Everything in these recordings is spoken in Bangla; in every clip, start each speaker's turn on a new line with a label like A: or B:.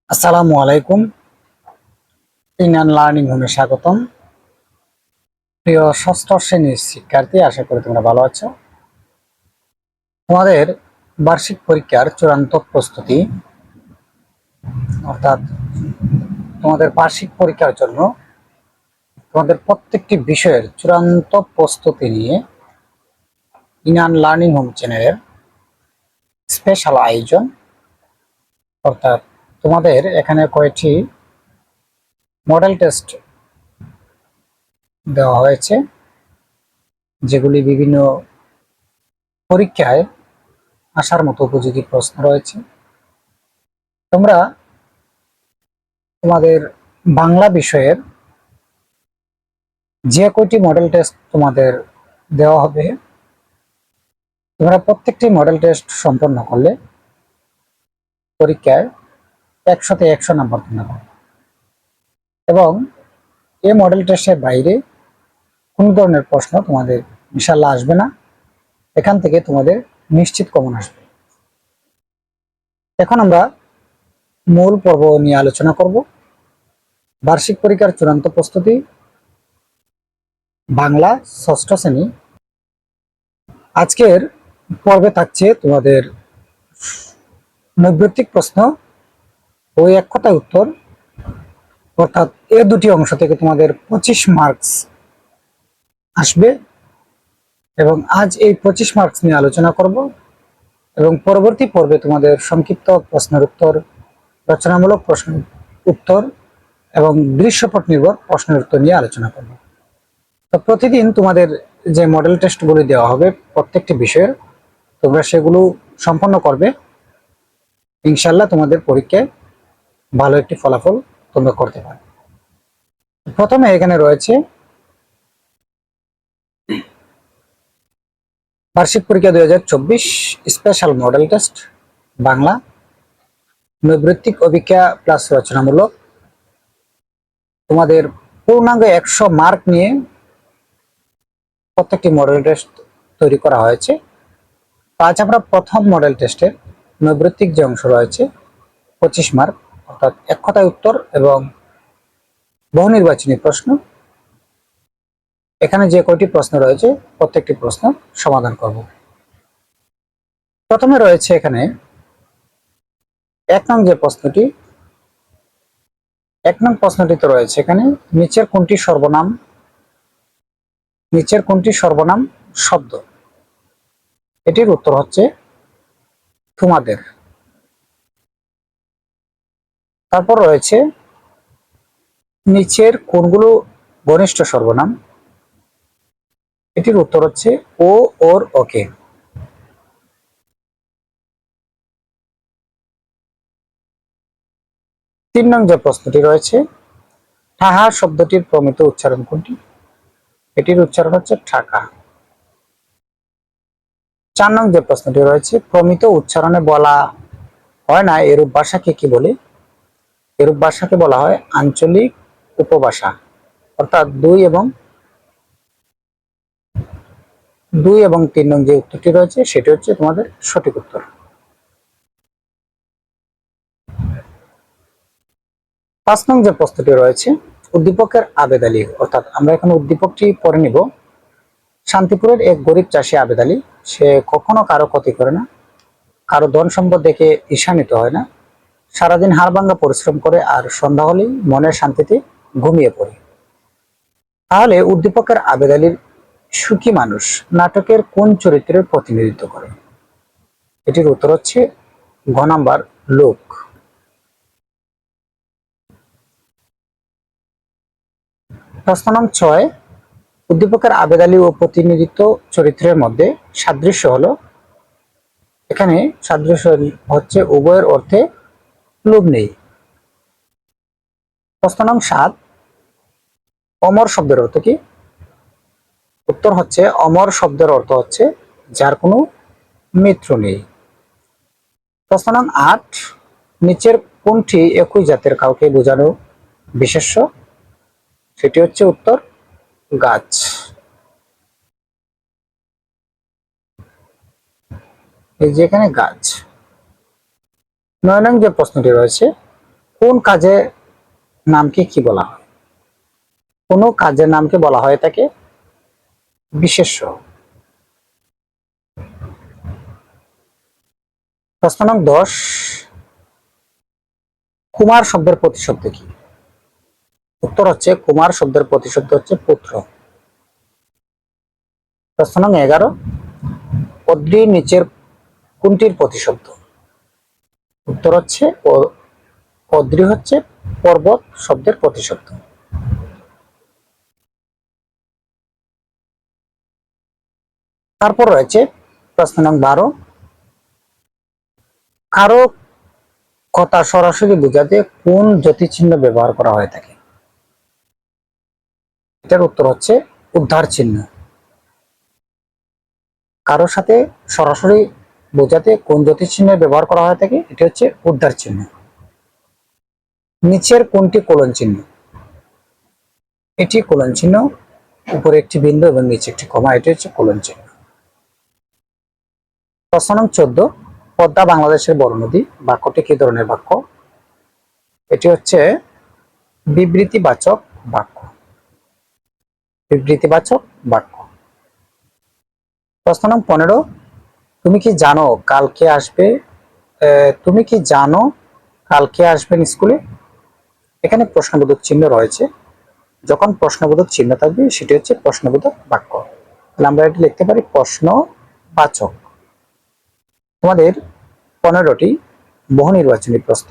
A: আসসালামু আলাইকুম। ইনান লার্নিং হোমে স্বাগতম। প্রিয় ষষ্ঠ শ্রেণীর শিক্ষার্থী, আশা করি তোমরা ভালো আছো। তোমাদের বার্ষিক পরীক্ষার চূড়ান্ত প্রস্তুতি, অর্থাৎ তোমাদের বার্ষিক পরীক্ষার জন্য তোমাদের প্রত্যেকটি বিষয়ের চূড়ান্ত প্রস্তুতি নিয়ে ইনান লার্নিং হোম চ্যানেলের স্পেশাল আয়োজন। অর্থাৎ তোমাদের এখানে কয়েকটি মডেল টেস্ট দেওয়া হয়েছে, যেগুলি বিভিন্ন পরীক্ষায় আসার মতো উপযোগী প্রশ্ন রয়েছে। তোমরা তোমাদের বাংলা বিষয়ের যে কয়টি মডেল টেস্ট তোমাদের দেওয়া হবে, তোমরা প্রত্যেকটি মডেল টেস্ট সম্পন্ন করলে পরীক্ষায় 100-তে 100 নাম্বার তোমরা পাবে। এবং এই মডেল টেস্টের বাইরে কোনো ধরনের প্রশ্ন তোমাদের ইনশাল্লাহ আসবে না। এখান থেকে তোমাদের নিশ্চিত কমন আসবে। এখন আমরা মূল পর্ব নিয়ে আলোচনা করব। বার্ষিক পরীক্ষার চূড়ান্ত প্রস্তুতি, বাংলা ষষ্ঠ শ্রেণী। আজকের পর্বে থাকছে তোমাদের নৈর্ব্যক্তিক প্রশ্ন ও এক কথায় উত্তর, অর্থাৎ এ দুটি অংশ থেকে তোমাদের 25 মার্কস আসবে। এবং আজ এই 25 মার্কস নিয়ে আলোচনা করব এবং পরবর্তী পর্বে তোমাদের সংক্ষিপ্ত প্রশ্নের উত্তর, রচনামূলক প্রশ্ন উত্তর এবং দৃশ্যপট নির্ভর প্রশ্নের উত্তর নিয়ে আলোচনা করব। তো প্রতিদিন তোমাদের যে মডেল টেস্টগুলি দেওয়া হবে প্রত্যেকটি বিষয়ের, তোমরা সেগুলো সম্পন্ন করবে। ইনশাল্লাহ তোমাদের পরীক্ষায় ভালো একটি ফলাফল তোমরা করতে পারবে। প্রথমে এখানে রয়েছে বার্ষিক পরীক্ষা 2024 স্পেশাল মডেল টেস্ট বাংলা, নৈর্ব্যক্তিক অভিজ্ঞতা প্লাস রচনামূলক। তোমাদের পূর্ণাঙ্গ 100 মার্ক নিয়ে প্রত্যেকটি মডেল টেস্ট তৈরি করা হয়েছে। আজ আমরা প্রথম মডেল টেস্টের নৈর্ব্যক্তিক যে অংশ রয়েছে 25 মার্ক, অর্থাৎ এক কথায় উত্তর এবং বহু নির্বাচনী প্রশ্ন, এখানে যে কয়টি প্রশ্ন রয়েছে প্রত্যেকটি প্রশ্ন সমাধান করব। প্রথমে রয়েছে এখানে এক নং যে প্রশ্নটি, এক নং প্রশ্নটিতে রয়েছে এখানে নিচের কোনটি সর্বনাম শব্দ। এটির উত্তর হচ্ছে তোমাদের। তারপর রয়েছে নিচের কোনগুলো ঘনিষ্ঠ সর্বনাম। এটির উত্তর হচ্ছে ও, ওর, ওকে। 3 নং যে প্রশ্নটি রয়েছে, ঠাহা শব্দটির প্রমিত উচ্চারণ কোনটি। এটির উচ্চারণ হচ্ছে ঠাকা। 4 নং যে প্রশ্নটি রয়েছে, প্রমিত উচ্চারণে বলা হয় না এরূপ ভাষাকে কি বলে। এরূপ ভাষাকে বলা হয় আঞ্চলিক উপভাষা। অর্থাৎ 2 এবং 3 নং যে উত্তরটি রয়েছে সেটি হচ্ছে তোমাদের সঠিক উত্তর। 5 নং যে প্রশ্নটি রয়েছে, উদ্দীপকের আবেদ আলী, অর্থাৎ আমরা এখানে উদ্দীপকটি পড়ে নিব। শান্তিপুরের এক গরিব চাষী আবেদ আলী, সে কখনো কারো ক্ষতি করে না, কারো ধন সম্পদ দেখে ঈর্ষান্বিত হয় না, সারাদিন হাড়ভাঙ্গা পরিশ্রম করে আর সন্ধ্যা হলেই মনের শান্তিতে ঘুমিয়ে পড়ে। তাহলে উদ্দীপকের আবেদ আলীর সুখী মানুষ নাটকের কোন চরিত্রের প্রতিনিধিত্ব করে। এটির উত্তর হচ্ছে ঘ নাম্বার লোক। প্রশ্ন নং 6, উদ্দীপকের আবেদ আলী ও প্রতিনিধিত্ব চরিত্রের মধ্যে সাদৃশ্য হলো। এখানে সাদৃশ্য হচ্ছে উভয়ের অর্থে লোভ নেই। প্রশ্ন নং 7, অমর শব্দের অর্থ কি। উত্তর হচ্ছে অমর শব্দের অর্থ হচ্ছে যার কোনো মিত্র নেই। প্রশ্ন নং 8, নিচের কোনটি একই জাতের কাউকে বোঝানো বিশেষ্য। সেটি হচ্ছে উত্তর গাছ। এই যে এখানে গাছ। 9 নং যে প্রশ্নটি রয়েছে, কোন কাজে নামকে কি বলা হয়? কোন কাজের নামকে বলা হয় থাকে বিশেষ্য। প্রশ্ন নং 10, কুমার শব্দের প্রতিশব্দ কি? উত্তর হচ্ছে কুমার শব্দের প্রতিশব্দ হচ্ছে পুত্র। প্রশ্ন নং 11, অদ্রির নিচের কোনটির প্রতিশব্দ? উত্তর হচ্ছে অদ্রি হচ্ছে পর্বত শব্দের প্রতিশব্দ। তারপর রয়েছে প্রশ্ন নং 12, কারো কথা সরাসরি বোঝাতে কোন জ্যোতিচিহ্ন ব্যবহার করা হয়ে থাকে? এটার উত্তর হচ্ছে উদ্ধার চিহ্ন। কারোর সাথে সরাসরি বোঝাতে কোন জ্যোতিচিহ্নের ব্যবহার করা হয়ে থাকে? এটি হচ্ছে উদ্ধার চিহ্ন। নিচের কোনটি কোলন চিহ্ন? এটি কোলন চিহ্ন, উপরে একটি বিন্দু এবং নিচে একটি কমা, এটি হচ্ছে কোলন চিহ্ন। প্রশ্ন নং 14, পদ্মা বাংলাদেশের বড় নদী বাক্যটি কি ধরনের বাক্য? এটি হচ্ছে বিবৃতিবাচক বাক্য। বিবৃতিবাচক বাক্য। প্রশ্ন নং 15, তুমি কি জানো কালকে আসবে তুমি কি জানো কালকে আসবেন স্কুলে? এখানে প্রশ্নবোধক চিহ্ন রয়েছে। যখন প্রশ্নবোধক চিহ্ন থাকবে সেটি হচ্ছে প্রশ্নবোধক বাক্য। তাহলে আমরা এটি লিখতে পারি প্রশ্নবাচক। তোমাদের 15টি বহু নির্বাচনী প্রশ্ন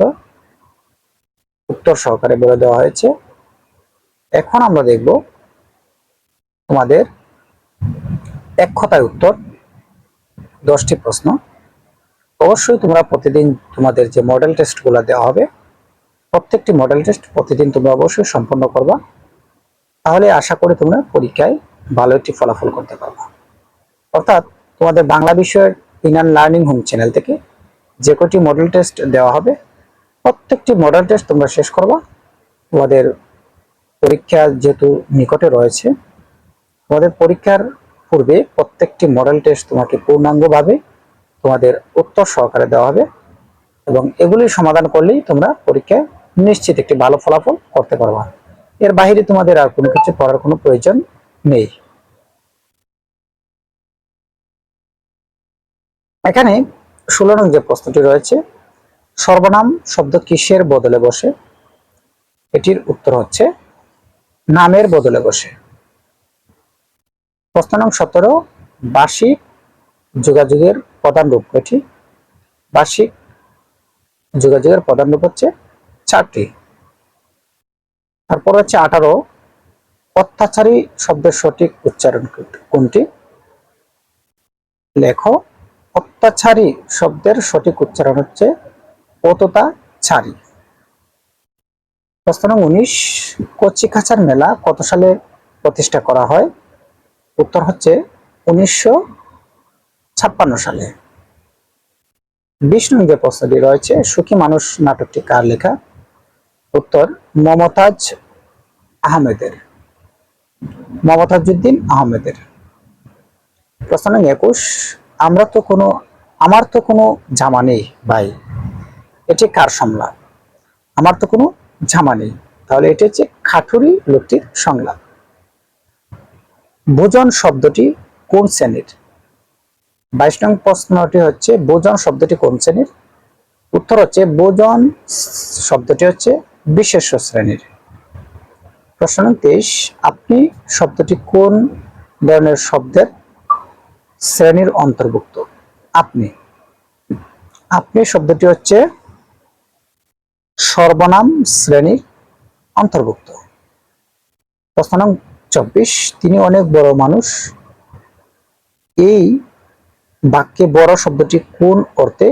A: উত্তর সহকারে বলে দেওয়া হয়েছে। এখন আমরা দেখব তোমাদের এক কথায় উত্তর 10টি প্রশ্ন। অবশ্যই তোমরা প্রতিদিন তোমাদের যে মডেল টেস্টগুলো দেওয়া হবে, প্রত্যেকটি মডেল টেস্ট প্রতিদিন তোমরা অবশ্যই সম্পন্ন করবা। তাহলে আশা করি তোমরা পরীক্ষায় ভালো একটি ফলাফল করতে পারবে। অর্থাৎ তোমাদের বাংলা বিষয়ের ইনার লার্নিং হোম চ্যানেল থেকে যে কটি মডেল টেস্ট দেওয়া হবে, প্রত্যেকটি মডেল টেস্ট তোমরা শেষ করবা। তোমাদের পরীক্ষা যেহেতু নিকটে রয়েছে, তোমাদের পরীক্ষার পূর্বে প্রত্যেকটি মডেল টেস্ট তোমাকে পূর্ণাঙ্গভাবে তোমাদের উত্তর সহকারে দেওয়া হবে এবং এগুলি সমাধান করলেই তোমরা পরীক্ষায় নিশ্চিত একটি ভালো ফলাফল করতে পারবা। এর বাইরে তোমাদের আর কোনো কিছু করার কোনো প্রয়োজন নেই। এখানে 16 নং যে প্রশ্নটি রয়েছে, সর্বনাম শব্দ কিসের বদলে বসে? এটির উত্তর হচ্ছে নামের বদলে বসে। প্রশ্ন নং 17, বার্ষিক যোগাযোগের প্রধান রূপ কয়টি? বার্ষিক যোগাযোগের প্রধান রূপ হচ্ছে 4টি। তারপর হচ্ছে 18, অত্যাচারী শব্দের সঠিক উচ্চারণ কোনটি? লেখো। অত্যাচারী শব্দের সঠিক উচ্চারণ হচ্ছে অত্যাচারী। প্রশ্ন নং 19, কচিকাঁচার মেলা কত সালে প্রতিষ্ঠা করা হয়? উত্তর হচ্ছে 1956 সালে। 20 নং যে প্রশ্নটি রয়েছে, সুখী মানুষ নাটকটি কার লেখা? উত্তর মমতাজ আহমেদের, মমতাজউদ্দিন আহমেদের। প্রশ্ন নং 21, আমার তো কোনো জামা নেই ভাই, এটি কার সংলাপ? আমার তো কোনো জামা নেই, তাহলে এটি হচ্ছে খাটুরি লোকটির সংলাপ। ভোজন শব্দটি কোন শ্রেণীর? 22 নং প্রশ্নটি হচ্ছে ভোজন শব্দটি কোন শ্রেণীর? উত্তর হচ্ছে ভোজন শব্দটি হচ্ছে বিশেষ্য শ্রেণীর। প্রশ্ন নং 23, আপনি শব্দটি কোন ধরনের শব্দের শ্রেণীর অন্তর্ভুক্ত? আপনি, আপনি শব্দটি হচ্ছে সর্বনাম শ্রেণীর অন্তর্ভুক্ত। প্রশ্ন নং 24, তিনি অনেক বড় মানুষ, এই বাক্যে বড় শব্দটি কোন অর্থে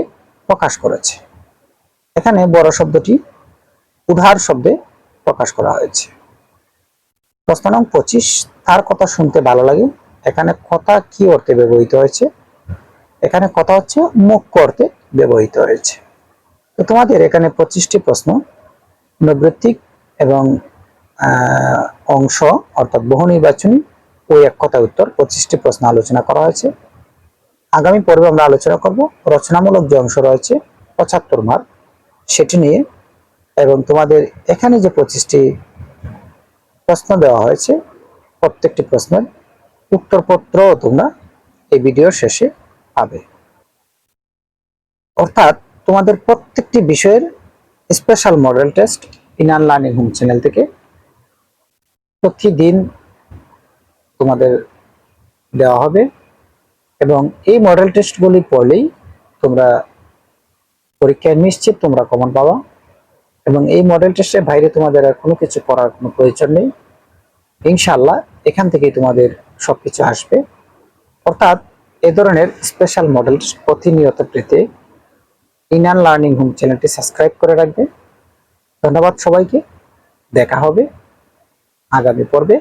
A: প্রকাশ করেছে? এখানে বড় শব্দটি উদার শব্দে প্রকাশ করা হয়েছে। প্রশ্ন নং 25, তার কথা শুনতে ভালো লাগে, এখানে কথা কি অর্থে ব্যবহৃত হয়েছে? এখানে কথা হচ্ছে মুখ্য অর্থে ব্যবহৃত হয়েছে। তো তোমাদের এখানে 25টি প্রশ্ন নৈর্ব্যক্তিক এবং অংশ অর্থাৎ বহু নির্বাচনী ও এক কথায় উত্তর 25টি প্রশ্ন আলোচনা করা হয়েছে। আগামী পর্বে আমরা আলোচনা করব রচনামূলক যে অংশ রয়েছে 75 মার্ক, সেটি নিয়ে এবং তোমাদের এখানে যে 25টি প্রশ্ন দেওয়া হয়েছে প্রত্যেকটি প্রশ্নের উত্তরপত্রও তোমরা এই ভিডিওর শেষে পাবে। অর্থাৎ তোমাদের প্রত্যেকটি বিষয়ের special model test inner learning home channel থেকে প্রতিদিন তোমাদের দেওয়া হবে এবং এই মডেল টেস্টগুলি পড়লেই তোমরা পরীক্ষায় নিশ্চিত তোমরা কমন পাবা এবং এই মডেল টেস্টের বাইরে তোমাদের আর কোনো কিছু করার কোনো প্রয়োজন নেই। ইনশাআল্লাহ এখান থেকেই তোমাদের সবকিছু আসবে। অর্থাৎ এ ধরনের স্পেশাল মডেল টেস্ট প্রতিনিয়ত পেতে ইনার লার্নিং হোম চ্যানেলটি সাবস্ক্রাইব করে রাখবে। ধন্যবাদ সবাইকে, দেখা হবে আগামী পর্বে।